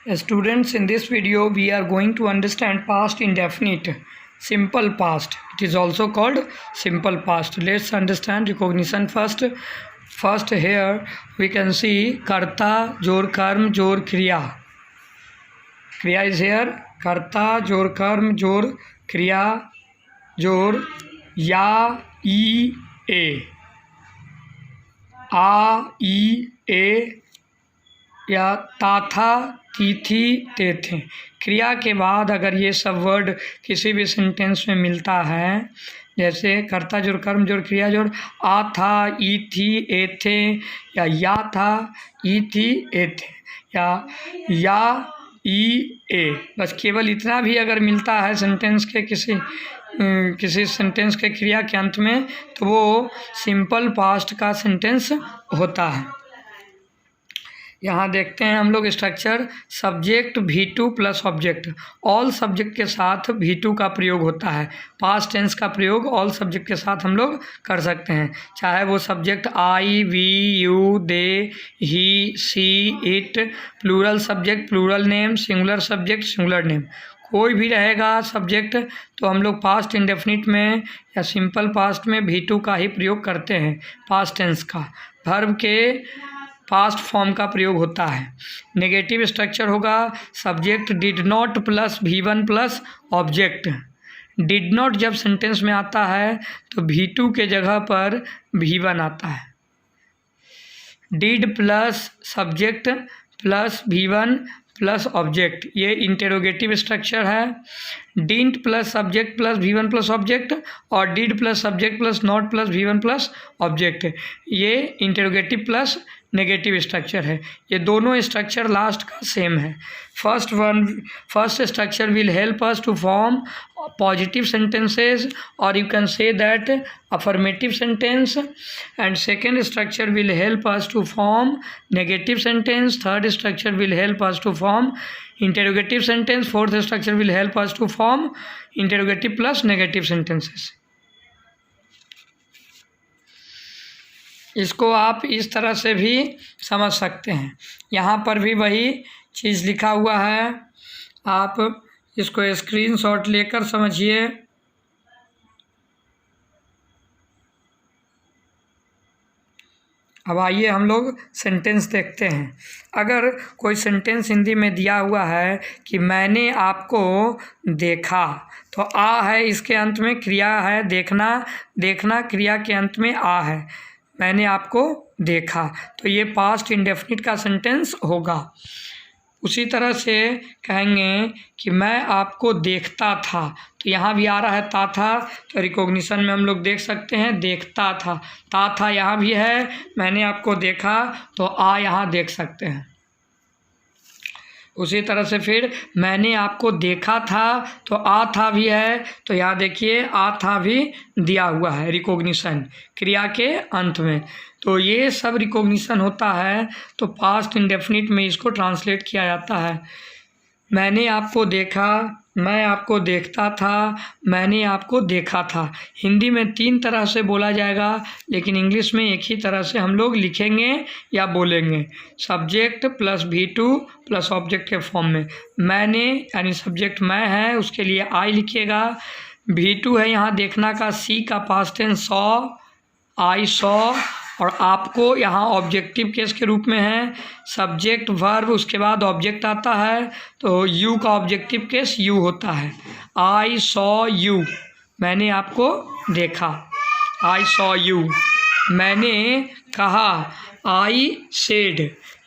Students, in this video we are going to understand past indefinite, simple past. It is also called simple past. Let's understand recognition first. First, here we can see karta jor karm jor kriya. Kriya is here. Karta jor karm jor kriya jor ya e a. आ ई ए या ताथा तीथी तेथे। क्रिया के बाद अगर ये सब word किसी भी सेंटेंस में मिलता है, जैसे कर्ता जोड़ कर्म जोड़ क्रिया जोड़ आ था ई थी ए थे, या था ई थी ए थे, या ई ए, बस केवल इतना भी अगर मिलता है सेंटेंस के किसी सेंटेंस के क्रिया के अंत में, तो वो सिंपल पास्ट का सेंटेंस होता है। यहाँ देखते हैं हम लोग structure. Subject V2 plus object. All subject के साथ V2 का प्रयोग होता है। पास्ट टेंस का प्रयोग ऑल सब्जेक्ट के साथ हम लोग कर सकते हैं, चाहे वो subject I, we, you, they, he, she, it, plural subject, plural name, singular subject, singular name, कोई भी रहेगा सब्जेक्ट, तो हम लोग पास्ट इंडेफिनिट में या सिंपल पास्ट में V2 का ही प्रयोग करते हैं। पास्ट टेंस का वर्ब के पास्ट फॉर्म का प्रयोग होता है। नेगेटिव स्ट्रक्चर होगा subject did not plus V1 plus object. Did not जब सेंटेंस में आता है तो V2 के जगह पर V1 आता है। Did plus subject plus V1 plus object, ये इंटेरोगेटिव स्ट्रक्चर है। Didn't plus subject plus V1 plus object और did plus subject plus not plus V1 plus object, ये इंटेरोगेटिव प्लस नेगेटिव स्ट्रक्चर है। ये दोनों स्ट्रक्चर लास्ट का same है। First structure will help us to form positive sentences, or you can say that affirmative sentence, and second structure will help us to form negative sentence, third structure will help us to form interrogative sentence, fourth structure will help us to form interrogative plus negative sentences. इसको आप इस तरह से भी समझ सकते हैं। यहाँ पर भी वही चीज़ लिखा हुआ है, आप इसको स्क्रीनशॉट लेकर समझिए। अब आइए हम लोग सेंटेंस देखते हैं। अगर कोई सेंटेंस हिंदी में दिया हुआ है कि मैंने आपको देखा, तो आ है इसके अंत में, क्रिया है देखना, देखना क्रिया के अंत में आ है, मैंने आपको देखा, तो ये पास्ट इंडेफिनिट का सेंटेंस होगा। उसी तरह से कहेंगे कि मैं आपको देखता था, तो यहाँ भी आ रहा है ता था, तो रिकॉग्निशन में हम लोग देख सकते हैं देखता था, ता था यहाँ भी है, मैंने आपको देखा, तो आ यहाँ देख सकते हैं। उसी तरह से फिर मैंने आपको देखा था, तो आ था भी है, तो यहाँ देखिए आ था भी दिया हुआ है रिकॉग्निशन क्रिया के अंत में। तो ये सब रिकॉग्निशन होता है, तो पास्ट इंडेफिनिट में इसको ट्रांसलेट किया जाता है। मैंने आपको देखा, मैं आपको देखता था, मैंने आपको देखा था। हिंदी में 3 तरह से बोला जाएगा, लेकिन इंग्लिश में एक ही तरह से हम लोग लिखेंगे या बोलेंगे। Subject plus V2 plus object के फॉर्म में। मैंने यानी सब्जेक्ट मैं है, उसके लिए आई लिखिएगा। V2 है यहाँ देखना का, सी का past tense saw, I saw, और आपको यहाँ ऑब्जेक्टिव केस के रूप में है। सब्जेक्ट वर्ब उसके बाद ऑब्जेक्ट आता है, तो यू का ऑब्जेक्टिव केस यू होता है। आई सॉ यू, मैंने आपको देखा, आई सॉ यू। मैंने कहा, आई सेड,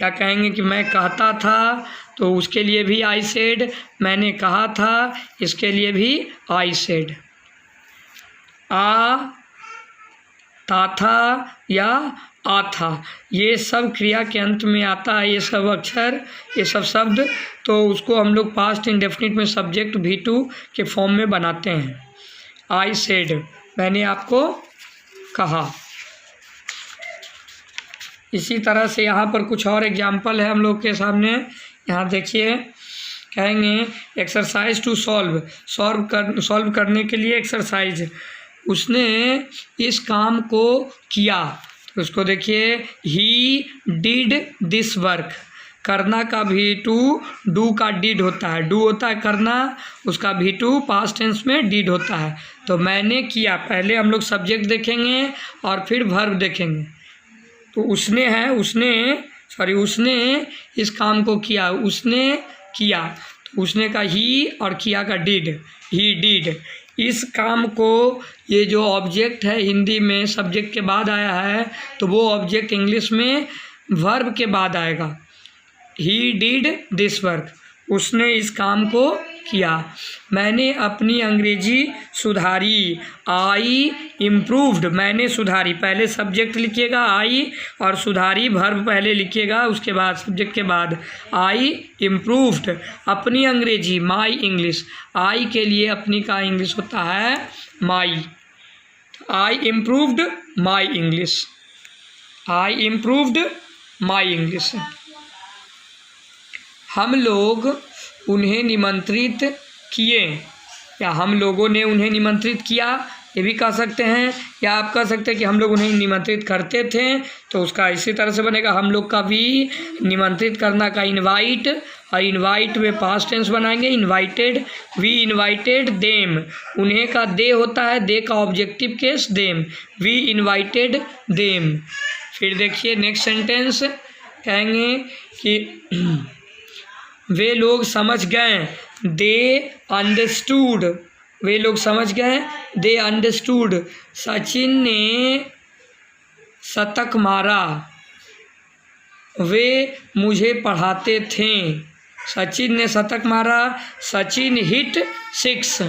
या कहेंगे कि मैं कहता था, तो उसके लिए भी आई सेड। मैंने कहा था, इसके लिए भी आई सेड। था था या आ था, ये सब क्रिया के अंत में आता है, ये सब अक्षर, ये सब शब्द, तो उसको हम लोग पास्ट इंडेफिनिट में सब्जेक्ट V2 के फॉर्म में बनाते हैं। आई सेड, मैंने आपको कहा। इसी तरह से यहाँ पर कुछ और एग्जाम्पल है हम लोग के सामने। यहाँ देखिए, कहेंगे एक्सरसाइज टू सॉल्व करने के लिए एक्सरसाइज। उसने इस काम को किया, तो उसको देखिए ही डिड दिस वर्क। करना का V2 डू का डिड होता है। डू होता है करना, उसका V2 पास्ट टेंस में डिड होता है। तो मैंने किया, पहले हम लोग सब्जेक्ट देखेंगे और फिर वर्ब देखेंगे। तो उसने है, उसने इस काम को किया, उसने किया। तो उसने का ही और किया का डिड, ही डिड। इस काम को, ये जो ऑब्जेक्ट है हिंदी में सब्जेक्ट के बाद आया है, तो वो ऑब्जेक्ट इंग्लिश में वर्ब के बाद आएगा। ही डिड दिस वर्क, उसने इस काम को किया। मैंने अपनी अंग्रेजी सुधारी, आई इम्प्रूव्ड, मैंने सुधारी। पहले सब्जेक्ट लिखिएगा आई और सुधारी वर्ब पहले लिखिएगा, उसके बाद सब्जेक्ट के बाद आई इम्प्रूव्ड अपनी अंग्रेजी, माई इंग्लिश। आई के लिए अपनी का इंग्लिश होता है my. I improved my English, I improved my English. हम लोग उन्हें निमंत्रित किए, या हम लोगों ने उन्हें निमंत्रित किया, ये भी कह सकते हैं। या आप कह सकते हैं कि हम लोग उन्हें निमंत्रित करते थे, तो उसका इसी तरह से बनेगा। हम लोग का भी निमंत्रित करना का इनवाइट, और इनवाइट में पास्ट टेंस बनाएंगे इनवाइटेड। वी इनवाइटेड देम, उन्हें का दे होता है, दे का objective case them, we invited them. फिर देखिए नेक्स्ट सेंटेंस, कहेंगे कि वे लोग समझ गए, दे अंडरस्टूड, वे लोग समझ गए, दे अंडरस्टूड। सचिन ने शतक मारा, वे मुझे पढ़ाते थे। सचिन ने शतक मारा, सचिन हिट 6।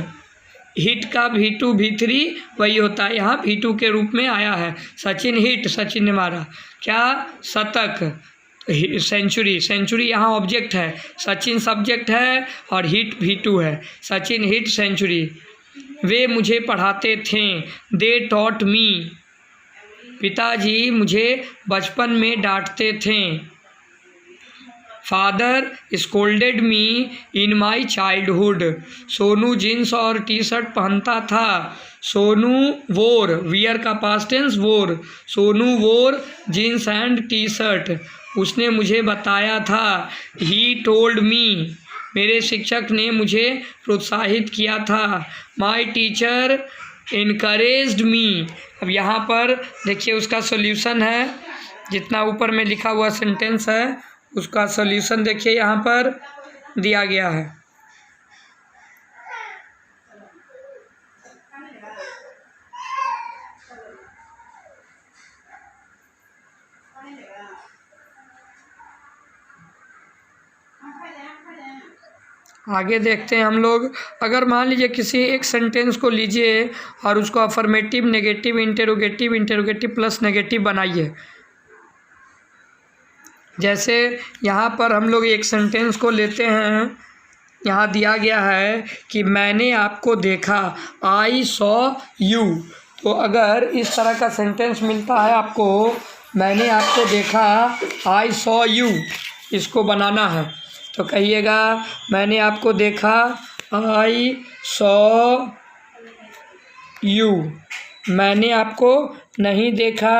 हिट का V2 V3 वही होता है, यहाँ V2 के रूप में आया है। सचिन हिट, सचिन ने मारा क्या, शतक। सेंचुरी, सेंचुरी यहाँ ऑब्जेक्ट है, सचिन सब्जेक्ट है और हिट V2 है। Sachin hit century. वे मुझे पढ़ाते थे, दे टॉट मी, पिताजी मुझे बचपन में डांटते थे। Father scolded me in my childhood. Sonu jeans और टी शर्ट पहनता था। सोनू वोर, वियर का पास्ट टेंस वोर, सोनू वोर जीन्स एंड टी शर्ट। उसने मुझे बताया था, ही टोल्ड मी, मेरे शिक्षक ने मुझे प्रोत्साहित किया था। माई टीचर इनकरेज्ड मी। अब यहाँ पर देखिए उसका सॉल्यूशन है, जितना ऊपर में लिखा हुआ सेंटेंस है उसका सॉल्यूशन देखिए यहाँ पर दिया गया है। आगे देखते हैं हम लोग। अगर मान लीजिए किसी एक सेंटेंस को लीजिए और उसको affirmative, negative, interrogative, interrogative plus negative बनाइए। जैसे यहाँ पर हम लोग एक सेंटेंस को लेते हैं, यहाँ दिया गया है कि मैंने आपको देखा, आई सॉ यू। तो अगर इस तरह का सेंटेंस मिलता है आपको, मैंने आपको देखा, आई सॉ यू, इसको बनाना है तो कहिएगा मैंने आपको देखा, आई सॉ यू। मैंने आपको नहीं देखा,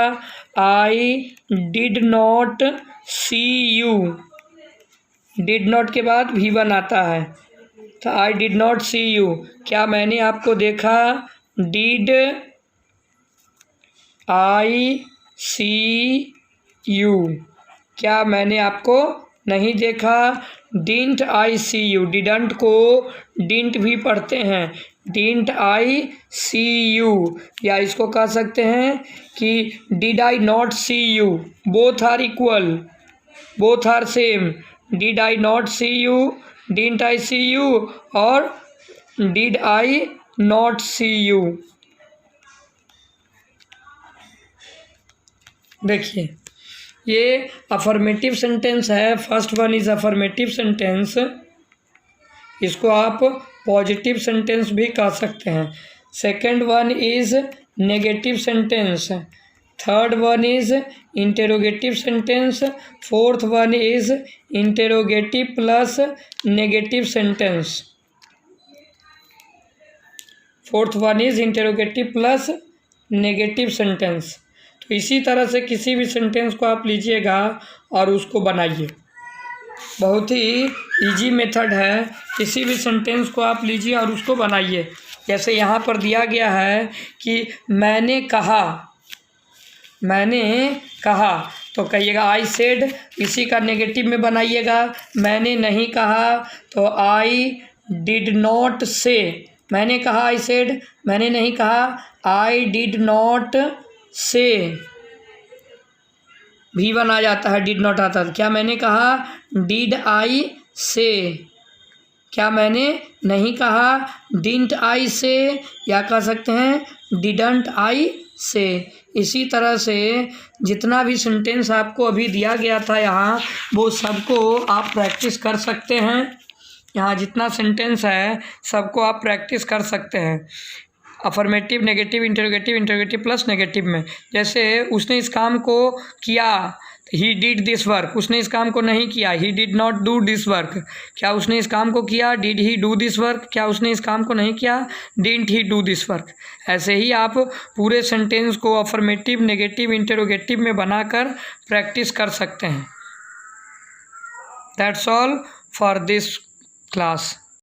I did not see you. Did not के बाद V1 आता है, तो I did not see you. क्या मैंने आपको देखा, डिड आई सी यू। क्या मैंने आपको नहीं देखा, didn't I see you. Didn't को डिडंट भी पढ़ते हैं, डिडंट आई सी यू। या इसको कह सकते हैं कि did I not see you. Both are equal, both are same. Did I not see you, didn't I see you, और did I not see you. देखिए ये अफर्मेटिव सेंटेंस है। First one is affirmative sentence, इसको आप positive sentence भी कह सकते हैं। Second one is negative sentence, third one is interrogative sentence, fourth one is interrogative plus negative sentence. Fourth one is interrogative plus negative sentence. तो इसी तरह से किसी भी सेंटेंस को आप लीजिएगा और उसको बनाइए। बहुत ही इजी मेथड है। किसी भी सेंटेंस को आप लीजिए और उसको बनाइए। जैसे यहाँ पर दिया गया है कि मैंने कहा, तो कहिएगा आई सेड, इसी का नेगेटिव में बनाइएगा। मैंने नहीं कहा तो आई डिड नॉट से। मैंने कहा आई सेड, मैंने नहीं कहा आई डिड नॉट से। V1 आ जाता है, डिड नॉट आता है। क्या मैंने कहा डिड आई से, क्या मैंने नहीं कहा डिडंट आई से, या कह सकते हैं डिडंट आई से। इसी तरह से जितना भी सेंटेंस आपको अभी दिया गया था यहाँ, वो सबको आप प्रैक्टिस कर सकते हैं। यहाँ जितना सेंटेंस है सबको आप प्रैक्टिस कर सकते हैं। Affirmative, negative, interrogative, interrogative plus negative में। जैसे उसने इस काम को किया, ही डिड दिस वर्क। उसने इस काम को नहीं किया, he did not do this work. क्या उसने इस काम को किया, did he do this work. क्या उसने इस काम को नहीं किया, didn't he do this work. ऐसे ही आप पूरे सेंटेंस को अफर्मेटिव, नेगेटिव, इंटरोगेटिव में बनाकर प्रैक्टिस कर सकते हैं। That's all for this class.